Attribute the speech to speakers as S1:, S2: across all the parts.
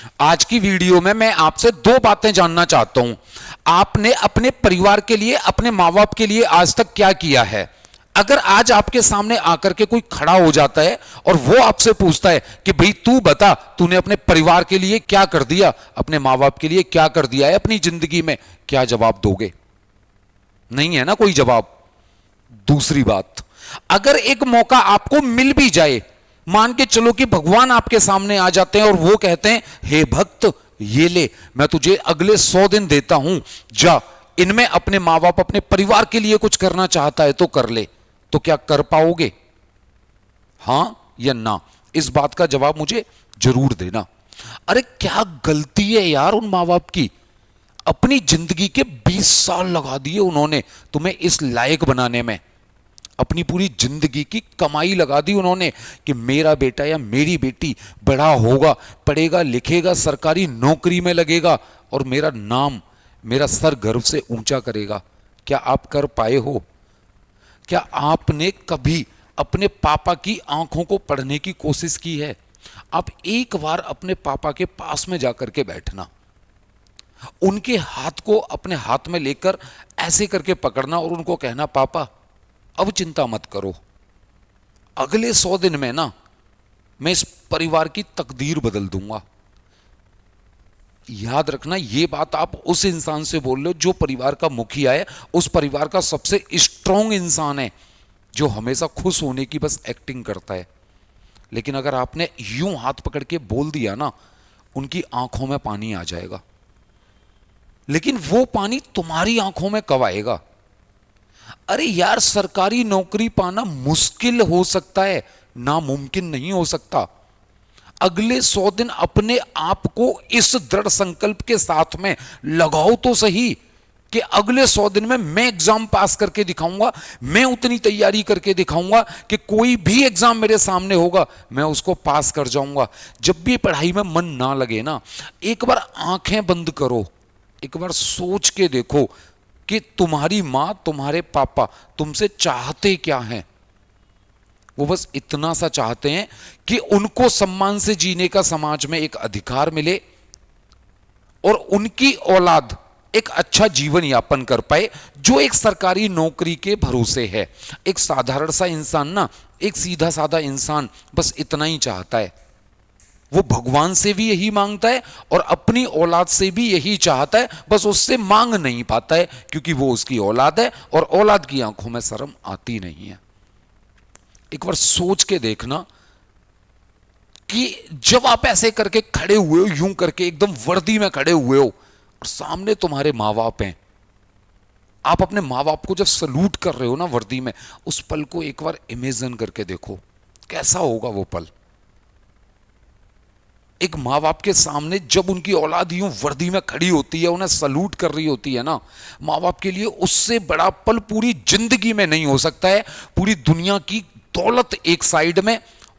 S1: आज की वीडियो में मैं आपसे दो बातें जानना चाहता हूं। आपने अपने परिवार के लिए, अपने माँ बाप के लिए आज तक क्या किया है? अगर आज आपके सामने आकर के कोई खड़ा हो जाता है और वो आपसे पूछता है कि भाई तू बता, तूने अपने परिवार के लिए क्या कर दिया, अपने माँ बाप के लिए क्या कर दिया है अपनी जिंदगी में, क्या जवाब दोगे? नहीं है ना कोई जवाब। दूसरी बात, अगर एक मौका आपको मिल भी जाए, मान के चलो कि भगवान आपके सामने आ जाते हैं और वो कहते हैं हे भक्त, ये ले, मैं तुझे अगले 100 दिन देता हूं, जा इनमें अपने मां बाप, अपने परिवार के लिए कुछ करना चाहता है तो कर ले, तो क्या कर पाओगे? हां या ना? इस बात का जवाब मुझे जरूर देना। अरे क्या गलती है यार उन मां बाप की, अपनी जिंदगी के 20 साल लगा दिए उन्होंने तुम्हें इस लायक बनाने में, अपनी पूरी जिंदगी की कमाई लगा दी उन्होंने कि मेरा बेटा या मेरी बेटी बड़ा होगा, पढ़ेगा लिखेगा, सरकारी नौकरी में लगेगा और मेरा नाम, मेरा सर गर्व से ऊंचा करेगा। क्या आप कर पाए हो? क्या आपने कभी अपने पापा की आंखों को पढ़ने की कोशिश की है? आप एक बार अपने पापा के पास में जाकर के बैठना, उनके हाथ को अपने हाथ में लेकर ऐसे करके पकड़ना और उनको कहना पापा अब चिंता मत करो, अगले 100 दिन में ना मैं इस परिवार की तकदीर बदल दूंगा। याद रखना, ये बात आप उस इंसान से बोल रहे हो जो परिवार का मुखिया है, उस परिवार का सबसे स्ट्रांग इंसान है, जो हमेशा खुश होने की बस एक्टिंग करता है। लेकिन अगर आपने यूं हाथ पकड़ के बोल दिया ना, उनकी आंखों में पानी आ जाएगा। लेकिन वो पानी तुम्हारी आंखों में कब आएगा? अरे यार, सरकारी नौकरी पाना मुश्किल हो सकता है, नामुमकिन नहीं हो सकता। अगले 100 दिन अपने आप को इस दृढ़ संकल्प के साथ में लगाओ तो सही कि अगले 100 दिन में मैं एग्जाम पास करके दिखाऊंगा, मैं उतनी तैयारी करके दिखाऊंगा कि कोई भी एग्जाम मेरे सामने होगा मैं उसको पास कर जाऊंगा। जब भी पढ़ाई में मन ना लगे ना, एक बार आंखें बंद करो, एक बार सोच के देखो कि तुम्हारी मां, तुम्हारे पापा तुमसे चाहते क्या हैं। वो बस इतना सा चाहते हैं कि उनको सम्मान से जीने का समाज में एक अधिकार मिले और उनकी औलाद एक अच्छा जीवन यापन कर पाए, जो एक सरकारी नौकरी के भरोसे है। एक साधारण सा इंसान ना, एक सीधा साधा इंसान बस इतना ही चाहता है। वो भगवान से भी यही मांगता है और अपनी औलाद से भी यही चाहता है, बस उससे मांग नहीं पाता है क्योंकि वो उसकी औलाद है और औलाद की आंखों में शर्म आती नहीं है। एक बार सोच के देखना कि जब आप ऐसे करके खड़े हुए हो, यूं करके एकदम वर्दी में खड़े हुए हो और सामने तुम्हारे मां बाप हैं, आप अपने मां बाप को जब सलूट कर रहे हो ना वर्दी में, उस पल को एक बार इमेजिन करके देखो कैसा होगा वो पल। एक माँ बाप के सामने जब उनकी औलाद यूं वर्दी में खड़ी होती है, उन्हें सलूट कर रही होती है ना, माँ बाप के लिए उससे बड़ा पल पूरी जिंदगी में नहीं हो सकता है। पूरी दुनिया की दौलत एक साइड में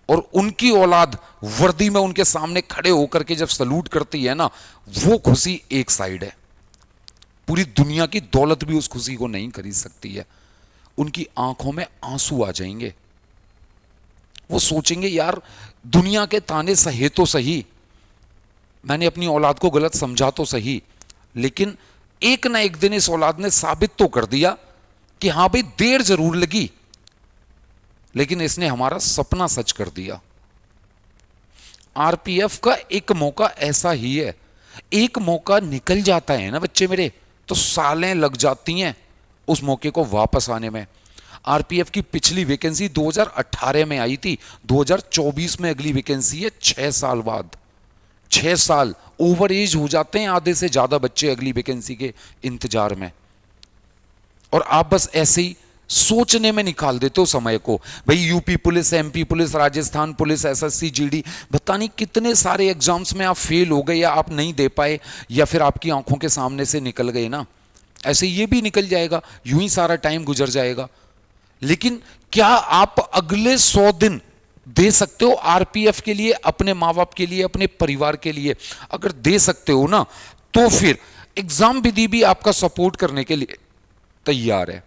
S1: और उनकी औलाद वर्दी में उनके सामने खड़े होकर के जब सलूट करती है ना, वो खुशी एक साइड है। पूरी दुनिया की दौलत भी उस खुशी को नहीं खरीद सकती है। उनकी आंखों में आंसू आ जाएंगे। वो सोचेंगे यार, दुनिया के ताने सहे तो सही, मैंने अपनी औलाद को गलत समझा तो सही, लेकिन एक ना एक दिन इस औलाद ने साबित तो कर दिया कि हां भाई, देर जरूर लगी लेकिन इसने हमारा सपना सच कर दिया। आरपीएफ का एक मौका ऐसा ही है, एक मौका निकल जाता है ना बच्चे मेरे, तो सालें लग जाती हैं उस मौके को वापस आने में। आरपीएफ की पिछली वैकेंसी 2018 में आई थी, 2024 में अगली वैकेंसी है, 6 साल बाद। 6 साल ओवर एज हो जाते हैं आधे से ज्यादा बच्चे अगली वैकेंसी के इंतजार में, और आप बस ऐसे ही सोचने में निकाल देते हो समय को। भाई UP police, MP police, Rajasthan police, SSC, GD, पता नहीं कितने सारे एग्जाम्स में आप फेल हो गए या आप नहीं दे पाए या फिर आपकी आंखों के सामने से निकल गए ना। ऐसे ये भी निकल जाएगा, यूं ही सारा टाइम गुजर जाएगा। लेकिन क्या आप अगले 100 दिन दे सकते हो आरपीएफ के लिए, अपने माँ बाप के लिए, अपने परिवार के लिए? अगर दे सकते हो ना, तो फिर एग्जाम विधि भी आपका सपोर्ट करने के लिए तैयार है।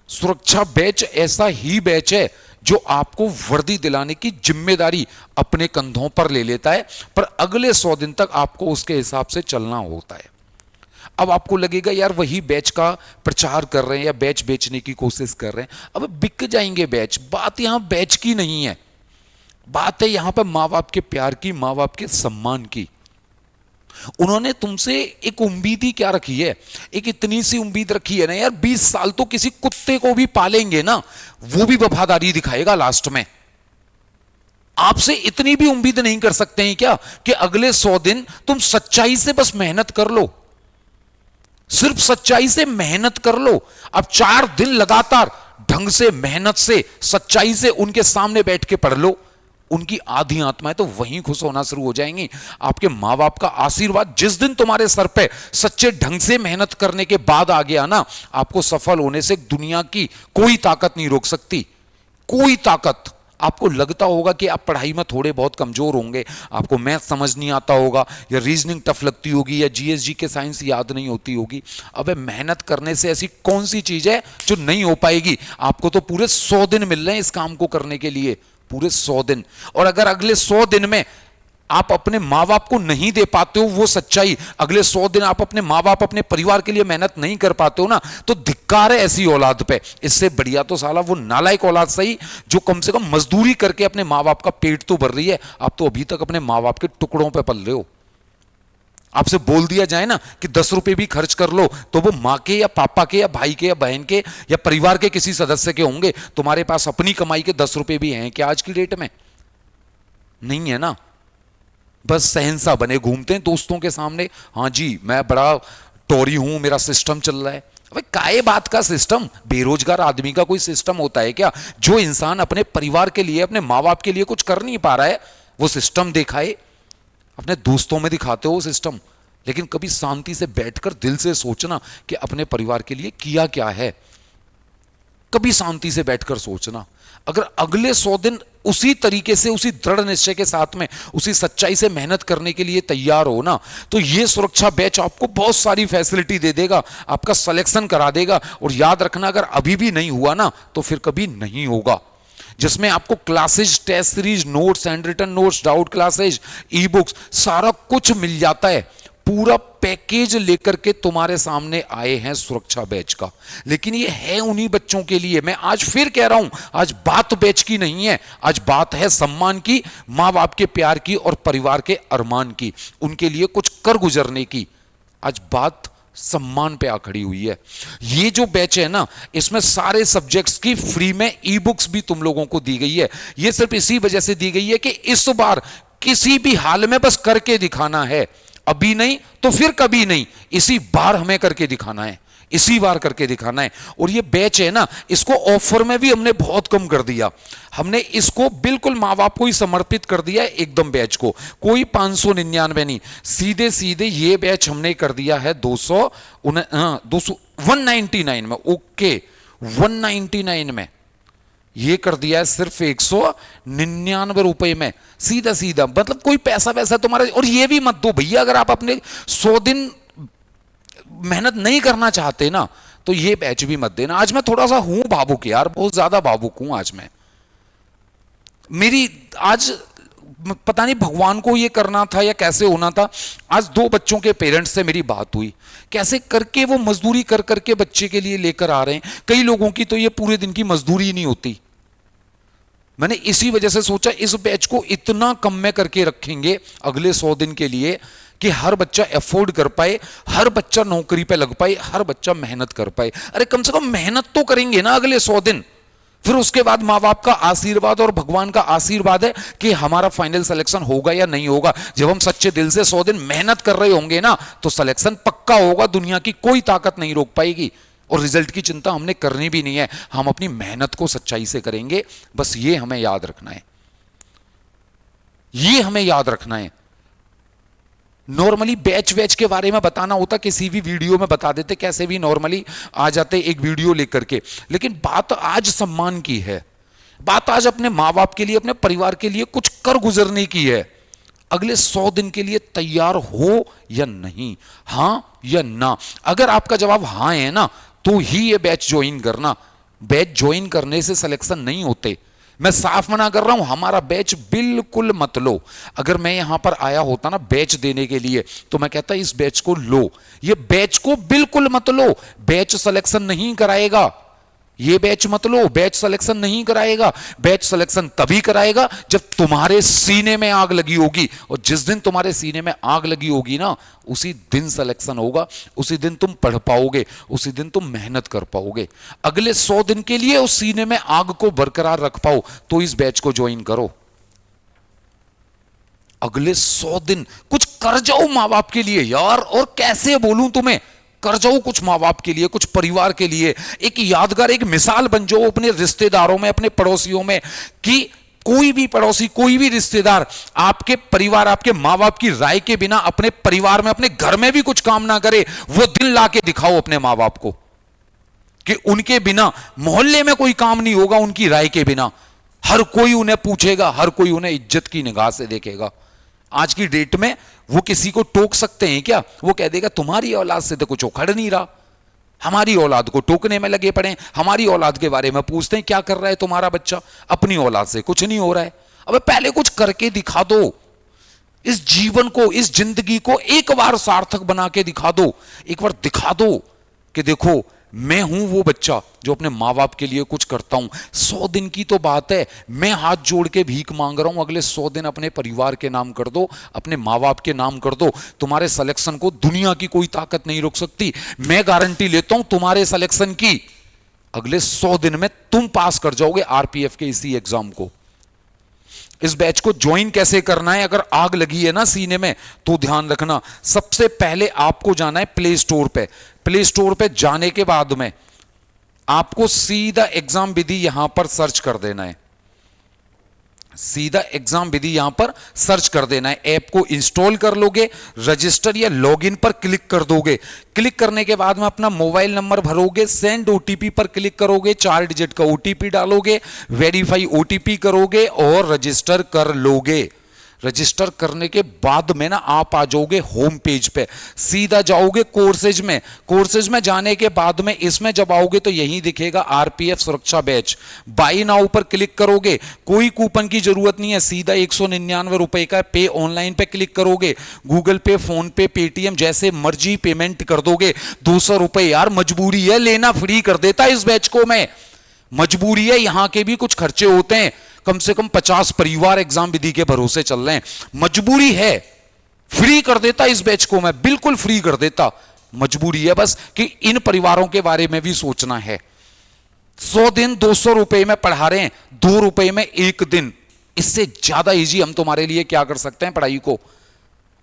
S1: सुरक्षा बैच ऐसा ही बैच है जो आपको वर्दी दिलाने की जिम्मेदारी अपने कंधों पर ले लेता है, पर अगले 100 दिन तक आपको उसके हिसाब से चलना होता है। अब आपको लगेगा यार वही बैच का प्रचार कर रहे हैं या बैच बेचने की कोशिश कर रहे हैं, अब बिक जाएंगे बैच। बात यहां बैच की नहीं है, बात है यहां पर मां बाप के प्यार की, मां बाप के सम्मान की। उन्होंने तुमसे एक उम्मीद ही क्या रखी है, एक इतनी सी उम्मीद रखी है ना यार, 20 साल तो किसी कुत्ते को भी पालेंगे ना, वो भी वफादारी दिखाएगा लास्ट में। आपसे इतनी भी उम्मीद नहीं कर सकते हैं क्या कि अगले 100 दिन तुम सच्चाई से बस मेहनत कर लो, सिर्फ सच्चाई से मेहनत कर लो। अब 4 दिन लगातार ढंग से, मेहनत से, सच्चाई से उनके सामने बैठ के पढ़ लो, उनकी आधी आत्माएं तो वहीं खुश होना शुरू हो जाएंगी। आपके मां बाप का आशीर्वाद जिस दिन तुम्हारे सर पे सच्चे ढंग से मेहनत करने के बाद आ गया ना, आपको सफल होने से दुनिया की कोई ताकत नहीं रोक सकती, कोई ताकत। आपको लगता होगा कि आप पढ़ाई में थोड़े बहुत कमजोर होंगे, आपको मैथ समझ नहीं आता होगा, या रीजनिंग टफ लगती होगी, या जीएसजी के साइंस याद नहीं होती होगी। अबे मेहनत करने से ऐसी कौन सी चीज है जो नहीं हो पाएगी? आपको तो पूरे 100 दिन मिल रहे हैं इस काम को करने के लिए, पूरे 100 दिन। और अगर अगले 100 दिन में आप अपने मां बाप को नहीं दे पाते हो वो सच्चाई, अगले 100 दिन आप अपने मां बाप, अपने परिवार के लिए मेहनत नहीं कर पाते हो ना, तो धिक्कार है ऐसी औलाद पे। इससे बढ़िया तो साला वो नालायक औलाद सही जो कम से कम मजदूरी करके अपने मां बाप का पेट तो भर रही है। आप तो अभी तक अपने मां बाप के टुकड़ों पे पल रहे हो। आपसे बोल दिया जाए ना कि 10 रुपए भी खर्च कर लो, तो वो मां के या पापा के या भाई के या बहन के या परिवार के किसी सदस्य के होंगे। तुम्हारे पास अपनी कमाई के 10 रुपए भी हैं क्या आज की डेट में? नहीं है ना। बस सहनसा बने घूमते हैं दोस्तों के सामने, हाँ जी मैं बड़ा टोरी हूं, मेरा सिस्टम चल रहा है। अबे काय बात का सिस्टम? बेरोजगार आदमी का कोई सिस्टम होता है क्या? जो इंसान अपने परिवार के लिए, अपने माँ बाप के लिए कुछ कर नहीं पा रहा है, वो सिस्टम दिखाए। अपने दोस्तों में दिखाते हो सिस्टम, लेकिन कभी शांति से बैठकर दिल से सोचना कि अपने परिवार के लिए किया क्या है। कभी शांति से बैठकर सोचना। अगर अगले 100 दिन उसी तरीके से, उसी दृढ़ निश्चय के साथ में, उसी सच्चाई से मेहनत करने के लिए तैयार हो ना, तो ये सुरक्षा बैच आपको बहुत सारी फैसिलिटी दे देगा, आपका सिलेक्शन करा देगा। और याद रखना, अगर अभी भी नहीं हुआ ना तो फिर कभी नहीं होगा। जिसमें आपको classes, test series, notes, hand written notes, doubt classes, e books, सारा कुछ मिल जाता है। पूरा पैकेज लेकर के तुम्हारे सामने आए हैं सुरक्षा बैच का। लेकिन ये है उन्हीं बच्चों के लिए। मैं आज फिर कह रहा हूं, आज बात बैच की नहीं है, आज बात है सम्मान की, मां बाप के प्यार की और परिवार के अरमान की, उनके लिए कुछ कर गुजरने की। आज बात सम्मान पे आ खड़ी हुई है। ये जो बैच है ना, इसमें सारे सब्जेक्ट्स की फ्री में ई बुक्स भी तुम लोगों को दी गई है। ये सिर्फ इसी वजह से दी गई है कि इस बार किसी भी हाल में बस करके दिखाना है। अभी नहीं तो फिर कभी नहीं, इसी बार हमें करके दिखाना है, इसी बार करके दिखाना है। और ये बैच है ना, इसको ऑफर में भी हमने बहुत कम कर दिया। हमने इसको बिल्कुल मां बाप को ही समर्पित कर दिया है एकदम बैच को। कोई 599 नहीं, सीधे सीधे ये बैच हमने कर दिया है 199 में। ओके, 199 में ये कर दिया है सिर्फ 199 रुपए में, सीधा सीधा। मतलब कोई पैसा वैसा तुम्हारा। और ये भी मत दो भैया, अगर आप अपने 100 दिन मेहनत नहीं करना चाहते ना, तो ये बैच भी मत देना। आज मैं थोड़ा सा हूं भावुक यार, बहुत ज्यादा भावुक हूं आज मैं। मेरी आज पता नहीं भगवान को ये करना था या कैसे होना था। आज 2 बच्चों के पेरेंट्स से मेरी बात हुई, कैसे करके वो मजदूरी कर करके बच्चे के लिए लेकर आ रहे हैं। कई लोगों की तो ये पूरे दिन की मजदूरी नहीं होती। मैंने इसी वजह से सोचा इस बैच को इतना कम में करके रखेंगे अगले 100 दिन के लिए कि हर बच्चा अफोर्ड कर पाए, हर बच्चा नौकरी पे लग पाए, हर बच्चा मेहनत कर पाए। अरे कम से कम मेहनत तो करेंगे ना अगले 100 दिन। फिर उसके बाद मां बाप का आशीर्वाद और भगवान का आशीर्वाद है कि हमारा फाइनल सिलेक्शन होगा या नहीं होगा। जब हम सच्चे दिल से 100 दिन मेहनत कर रहे होंगे ना, तो सिलेक्शन पक्का होगा, दुनिया की कोई ताकत नहीं रोक पाएगी। और रिजल्ट की चिंता हमने करनी भी नहीं है, हम अपनी मेहनत को सच्चाई से करेंगे। बस ये हमें याद रखना है, ये हमें याद रखना है। नॉर्मली बैच वैच के बारे में बताना होता, किसी भी वीडियो में बता देते, कैसे भी नॉर्मली आ जाते एक वीडियो लेकर के। लेकिन बात आज सम्मान की है, बात आज अपने मां बाप के लिए, अपने परिवार के लिए कुछ कर गुजरने की है। अगले 100 दिन के लिए तैयार हो या नहीं, हां या ना। अगर आपका जवाब हां है ना, तो ही ये बैच ज्वाइन करना। बैच ज्वाइन करने से सिलेक्शन नहीं होते, मैं साफ मना कर रहा हूं, हमारा बैच बिल्कुल मत लो। अगर मैं यहां पर आया होता ना बैच देने के लिए, तो मैं कहता इस बैच को लो। ये बैच को बिल्कुल मत लो, बैच सिलेक्शन नहीं कराएगा। ये बैच मत लो, बैच सिलेक्शन नहीं कराएगा। बैच सिलेक्शन तभी कराएगा जब तुम्हारे सीने में आग लगी होगी, और जिस दिन तुम्हारे सीने में आग लगी होगी ना, उसी दिन सिलेक्शन होगा, उसी दिन तुम पढ़ पाओगे, उसी दिन तुम मेहनत कर पाओगे। अगले 100 दिन के लिए उस सीने में आग को बरकरार रख पाओ तो इस बैच को ज्वाइन करो। अगले 100 दिन कुछ कर जाओ मां बाप के लिए यार। और कैसे बोलूं तुम्हें, कर जाओ कुछ मां बाप के लिए, कुछ परिवार के लिए, एक यादगार, एक मिसाल बन जाओ अपने रिश्तेदारों में, अपने पड़ोसियों में, कि कोई भी पड़ोसी, कोई भी रिश्तेदार आपके परिवार, आपके मां बाप की राय के बिना अपने परिवार में, अपने घर में भी कुछ काम ना करे। वो दिन ला के दिखाओ अपने मां बाप को कि उनके बिना मोहल्ले में कोई काम नहीं होगा, उनकी राय के बिना। हर कोई उन्हें पूछेगा, हर कोई उन्हें इज्जत की निगाह से देखेगा। आज की डेट में वो किसी को टोक सकते हैं क्या? वो कह देगा तुम्हारी औलाद से तो कुछ उखड़ नहीं रहा, हमारी औलाद को टोकने में लगे पड़े हैं, हमारी औलाद के बारे में पूछते हैं क्या कर रहा है तुम्हारा बच्चा, अपनी औलाद से कुछ नहीं हो रहा है। अबे पहले कुछ करके दिखा दो, इस जीवन को, इस जिंदगी को एक बार सार्थक बना के दिखा दो। एक बार दिखा दो कि देखो मैं हूं वो बच्चा जो अपने मां बाप के लिए कुछ करता हूं। 100 दिन की तो बात है, मैं हाथ जोड़ के भीख मांग रहा हूं, अगले 100 दिन अपने परिवार के नाम कर दो, अपने मां बाप के नाम कर दो। तुम्हारे सिलेक्शन को दुनिया की कोई ताकत नहीं रोक सकती। मैं गारंटी लेता हूं तुम्हारे सिलेक्शन की, अगले 100 दिन में तुम पास कर जाओगे आरपीएफ के इसी एग्जाम को। इस बैच को ज्वाइन कैसे करना है? अगर आग लगी है ना सीने में, तो ध्यान रखना, सबसे पहले आपको जाना है प्ले स्टोर पे। प्ले स्टोर पे जाने के बाद में आपको सीधा एग्जाम विधि यहां पर सर्च कर देना है। सीधा एग्जाम विधि यहां पर सर्च कर देना है। ऐप को इंस्टॉल कर लोगे, रजिस्टर या लॉगिन पर क्लिक कर दोगे। क्लिक करने के बाद में अपना मोबाइल नंबर भरोगे, सेंड ओटीपी पर क्लिक करोगे, 4 डिजिट का ओटीपी डालोगे, वेरीफाई ओटीपी करोगे और रजिस्टर कर लोगे। रजिस्टर करने के बाद में ना आप आ जाओगे होम पेज पे, सीधा जाओगे कोर्सेज में। कोर्सेज में जाने के बाद में इसमें जब आओगे तो यही दिखेगा आरपीएफ सुरक्षा बैच। बाई नाउ पर क्लिक करोगे, कोई कूपन की जरूरत नहीं है, सीधा 199 रुपए का पे ऑनलाइन पे क्लिक करोगे, गूगल पे, फोन पे, पेटीएम जैसे मर्जी पेमेंट कर दोगे। 200 रुपए यार मजबूरी है, लेना फ्री कर देता इस बैच को मैं, मजबूरी है, यहां के भी कुछ खर्चे होते हैं। कम से कम 50 परिवार एग्जाम विधि के भरोसे चल रहे हैं, मजबूरी है, फ्री कर देता इस बैच को मैं, बिल्कुल फ्री कर देता। मजबूरी है बस कि इन परिवारों के बारे में भी सोचना है। 100 दिन 200 रुपए में पढ़ा रहे हैं, 2 रुपए में 1 दिन, इससे ज्यादा इजी हम तुम्हारे लिए क्या कर सकते हैं पढ़ाई को?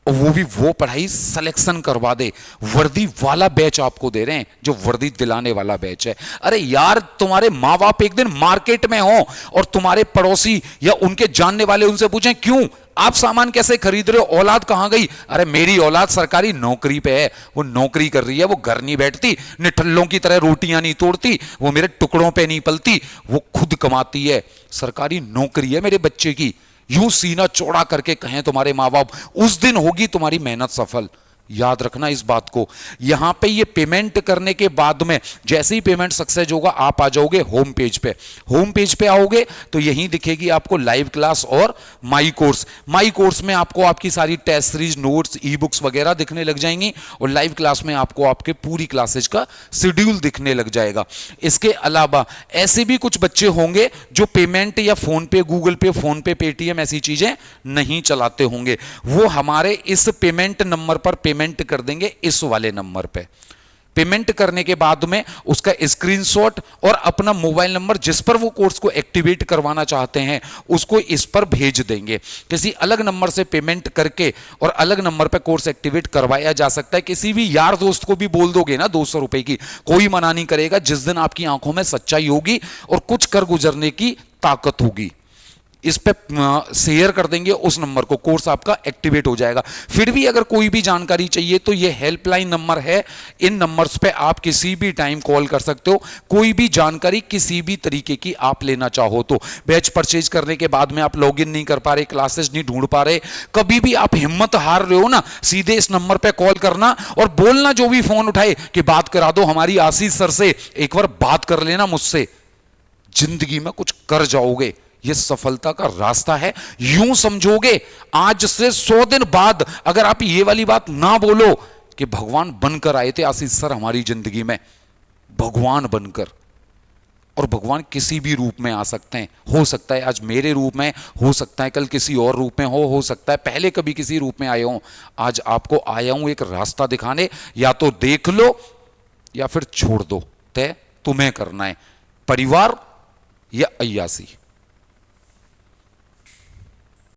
S1: और वो भी वो पढ़ाई सिलेक्शन करवा दे। वर्दी वाला बैच आपको दे रहे हैं, जो वर्दी दिलाने वाला बैच है। अरे यार तुम्हारे माँ बाप एक दिन मार्केट में हो और तुम्हारे पड़ोसी या उनके जानने वाले उनसे पूछें क्यों आप सामान कैसे खरीद रहे हो, औलाद कहां गई? अरे मेरी औलाद सरकारी नौकरी पे है, वो नौकरी कर रही है, वो घर नहीं बैठती, निठल्लों की तरह रोटियां नहीं तोड़ती, वो मेरे टुकड़ों पे नहीं पलती, वो खुद कमाती है, सरकारी नौकरी है मेरे बच्चे की। यूं सीना चौड़ा करके कहें तुम्हारे मां बाप, उस दिन होगी तुम्हारी मेहनत सफल। याद रखना इस बात को। यहां पे ये पेमेंट करने के बाद में जैसे ही पेमेंट सक्सेस होगा आप आ जाओगे होम पेज पे। होम पेज पे आओगे तो यहीं दिखेगी आपको लाइव क्लास और माई कोर्स। माई कोर्स में आपको आपकी सारी test series, notes, e books वगैरह दिखने लग जाएंगी और लाइव क्लास में आपको आपके पूरी क्लासेज का शेड्यूल दिखने लग जाएगा। इसके अलावा ऐसे भी कुछ बच्चे होंगे जो पेमेंट या फोन पे, गूगल पे, फोन पे, पेटीएम ऐसी चीजें नहीं चलाते होंगे, वो हमारे इस पेमेंट नंबर पर पेमेंट कर देंगे, इस वाले नंबर पे। पेमेंट करने के बाद में उसका स्क्रीनशॉट और अपना मोबाइल नंबर जिस पर वो कोर्स को एक्टिवेट करवाना चाहते हैं उसको इस पर भेज देंगे। किसी अलग नंबर से पेमेंट करके और अलग नंबर पर कोर्स एक्टिवेट करवाया जा सकता है। किसी भी यार दोस्त को भी बोल दोगे ना 200 रुपए की, कोई मना नहीं करेगा जिस दिन आपकी आंखों में सच्चाई होगी और कुछ कर गुजरने की ताकत होगी। इस पे शेयर कर देंगे उस नंबर को, कोर्स आपका एक्टिवेट हो जाएगा। फिर भी अगर कोई भी जानकारी चाहिए तो ये हेल्पलाइन नंबर है, इन नंबर्स पे आप किसी भी टाइम कॉल कर सकते हो। कोई भी जानकारी किसी भी तरीके की आप लेना चाहो तो। बैच परचेज करने के बाद में आप लॉगिन नहीं कर पा रहे, क्लासेस नहीं ढूंढ पा रहे, कभी भी आप हिम्मत हार रहे हो ना, सीधे इस नंबर पे कॉल करना और बोलना जो भी फोन उठाए कि बात करा दो हमारी आशीष सर से, एक बार बात कर लेना मुझसे, जिंदगी में कुछ कर जाओगे। ये सफलता का रास्ता है। यूं समझोगे, आज से 100 दिन बाद अगर आप ये वाली बात ना बोलो कि भगवान बनकर आए थे आशीष सर हमारी जिंदगी में, भगवान बनकर, और भगवान किसी भी रूप में आ सकते हैं, हो सकता है आज मेरे रूप में, हो सकता है कल किसी और रूप में हो सकता है पहले कभी किसी रूप में आए हो। आज आपको आया हूं एक रास्ता दिखाने, या तो देख लो या फिर छोड़ दो, तय तुम्हें करना है, परिवार या अय्यासी।